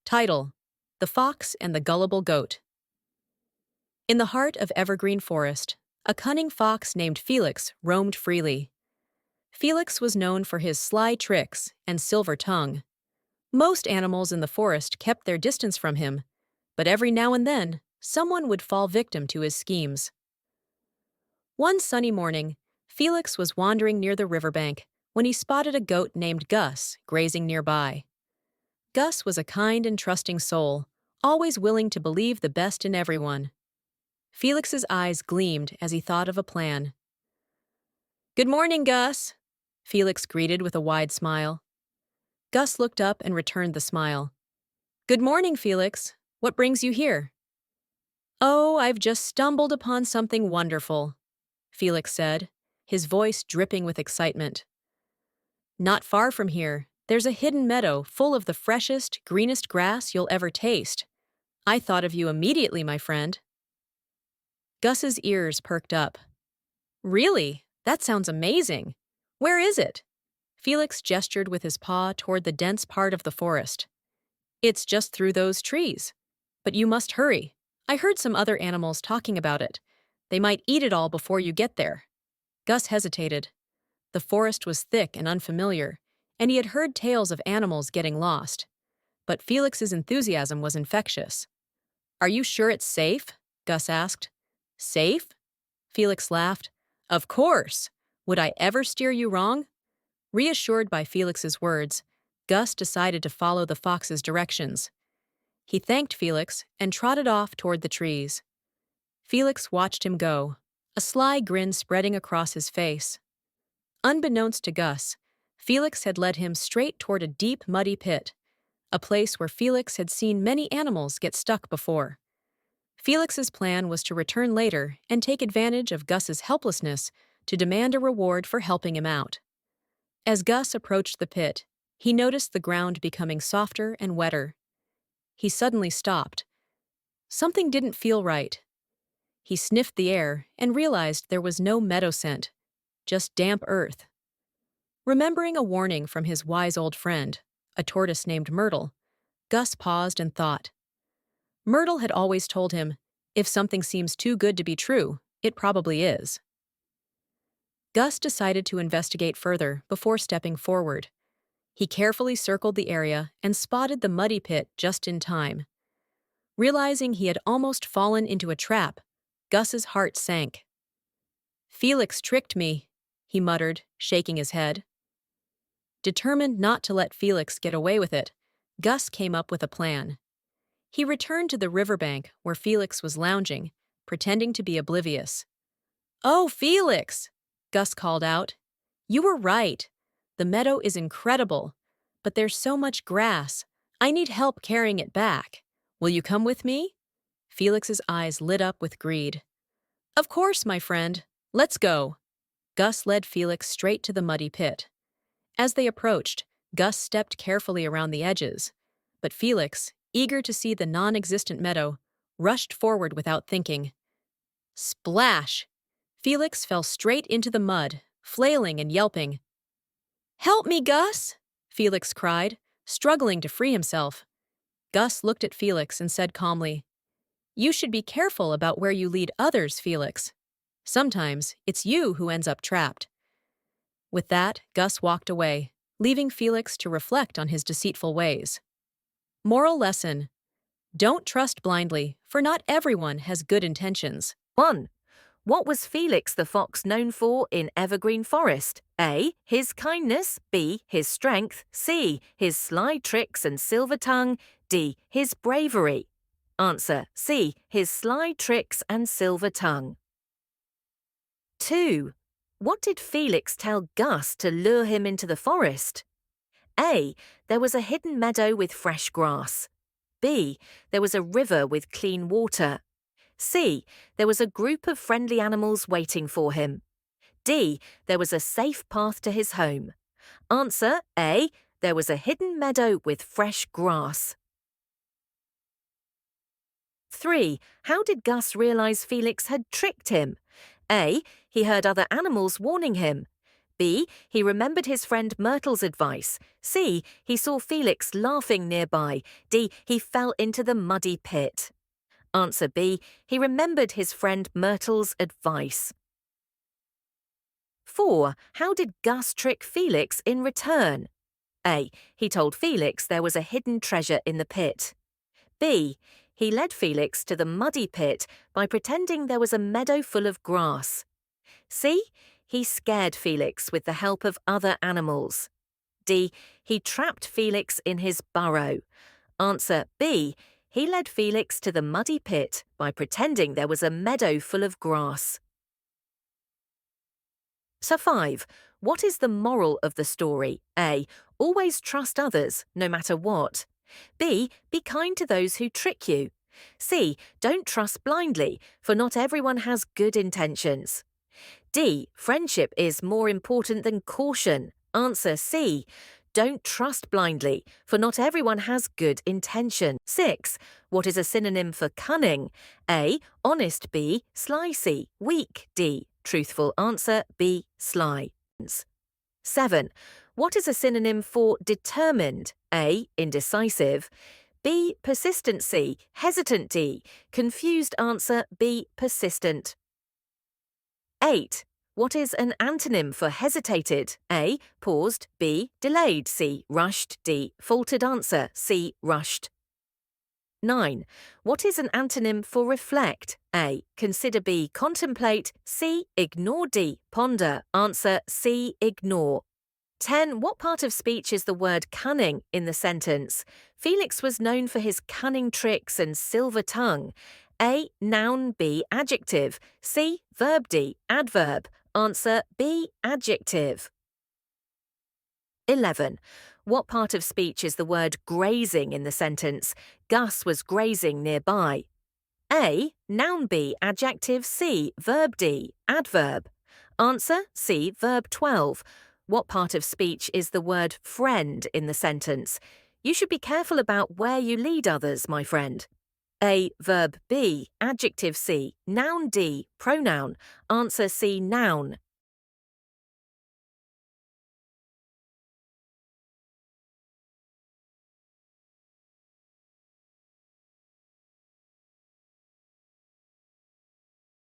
Title: The Fox and the Gullible Goat. In the heart of evergreen forest, a cunning fox named Felix roamed freely. Felix was known for his sly tricks and silver tongue. Most animals in the forest kept their distance from him, but every now and then, someone would fall victim to his schemes. One sunny morning, Felix was wandering near the riverbank when he spotted a goat named Gus grazing nearby. Gus was a kind and trusting soul, always willing to believe the best in everyone. Felix's eyes gleamed as he thought of a plan. "Good morning, Gus," Felix greeted with a wide smile. Gus looked up and returned the smile. "Good morning, Felix. What brings you here?" "Oh, I've just stumbled upon something wonderful," Felix said, his voice dripping with excitement. "Not far from here, there's a hidden meadow full of the freshest, greenest grass you'll ever taste. I thought of you immediately, my friend." Gus's ears perked up. "Really? That sounds amazing. Where is it?" Felix gestured with his paw toward the dense part of the forest. "It's just through those trees. But you must hurry. I heard some other animals talking about it. They might eat it all before you get there." Gus hesitated. The forest was thick and unfamiliar, and he had heard tales of animals getting lost. But Felix's enthusiasm was infectious. "Are you sure it's safe?" Gus asked. "Safe?" Felix laughed. "Of course! Would I ever steer you wrong?" Reassured by Felix's words, Gus decided to follow the fox's directions. He thanked Felix and trotted off toward the trees. Felix watched him go, a sly grin spreading across his face. Unbeknownst to Gus, Felix had led him straight toward a deep, muddy pit, a place where Felix had seen many animals get stuck before. Felix's plan was to return later and take advantage of Gus's helplessness to demand a reward for helping him out. As Gus approached the pit, he noticed the ground becoming softer and wetter. He suddenly stopped. Something didn't feel right. He sniffed the air and realized there was no meadow scent, just damp earth. Remembering a warning from his wise old friend, a tortoise named Myrtle, Gus paused and thought. Myrtle had always told him, if something seems too good to be true, it probably is. Gus decided to investigate further before stepping forward. He carefully circled the area and spotted the muddy pit just in time. Realizing he had almost fallen into a trap, Gus's heart sank. "Felix tricked me," he muttered, shaking his head. Determined not to let Felix get away with it, Gus came up with a plan. He returned to the riverbank where Felix was lounging, pretending to be oblivious. "Oh, Felix!" Gus called out. "You were right. The meadow is incredible, but there's so much grass. I need help carrying it back. Will you come with me?" Felix's eyes lit up with greed. "Of course, my friend. Let's go." Gus led Felix straight to the muddy pit. As they approached, Gus stepped carefully around the edges, but Felix, eager to see the non-existent meadow, rushed forward without thinking. Splash! Felix fell straight into the mud, flailing and yelping. "Help me, Gus!" Felix cried, struggling to free himself. Gus looked at Felix and said calmly, "You should be careful about where you lead others, Felix. Sometimes it's you who ends up trapped." With that, Gus walked away, leaving Felix to reflect on his deceitful ways. Moral lesson: don't trust blindly, for not everyone has good intentions. 1. What was Felix the fox known for in Evergreen Forest? A. His kindness. B. His strength. C. His sly tricks and silver tongue. D. His bravery. Answer: C. His sly tricks and silver tongue. 2. What did Felix tell Gus to lure him into the forest? A. There was a hidden meadow with fresh grass. B. There was a river with clean water. C. There was a group of friendly animals waiting for him. D. There was a safe path to his home. Answer: A. There was a hidden meadow with fresh grass. 3. How did Gus realize Felix had tricked him? A. He heard other animals warning him. B. He remembered his friend Myrtle's advice. C. He saw Felix laughing nearby. D. He fell into the muddy pit. Answer B. He remembered his friend Myrtle's advice. 4. How did Gus trick Felix in return? A. He told Felix there was a hidden treasure in the pit. B. He led Felix to the muddy pit by pretending there was a meadow full of grass. C. He scared Felix with the help of other animals. D. He trapped Felix in his burrow. Answer B. He led Felix to the muddy pit by pretending there was a meadow full of grass. So 5. What is the moral of the story? A. Always trust others, no matter what. B. Be kind to those who trick you. C. Don't trust blindly, for not everyone has good intentions. D. Friendship is more important than caution. Answer C. Don't trust blindly, for not everyone has good intention. 6. What is a synonym for cunning? A. Honest. B. Sly. C. Weak. D. Truthful. Answer B. Sly. 7. What is a synonym for determined? A. Indecisive. B. Persistent. C. Hesitant. D. Confused. Answer B. Persistent. 8. What is an antonym for hesitated? A. Paused. B. Delayed. C. Rushed. D. Faltered. Answer C. Rushed. 9. What is an antonym for reflect? A. Consider. B. Contemplate. C. Ignore. D. Ponder. Answer C. Ignore. 10. What part of speech is the word cunning in the sentence? Felix was known for his cunning tricks and silver tongue. A. Noun. B. Adjective. C. Verb. D. Adverb. Answer B. Adjective. 11. What part of speech is the word grazing in the sentence? Gus was grazing nearby. A. Noun. B. Adjective. C. Verb. D. Adverb. Answer C. Verb 12. What part of speech is the word friend in the sentence? You should be careful about where you lead others, my friend. A. Verb. B. Adjective. C. Noun. D. Pronoun. Answer C. Noun.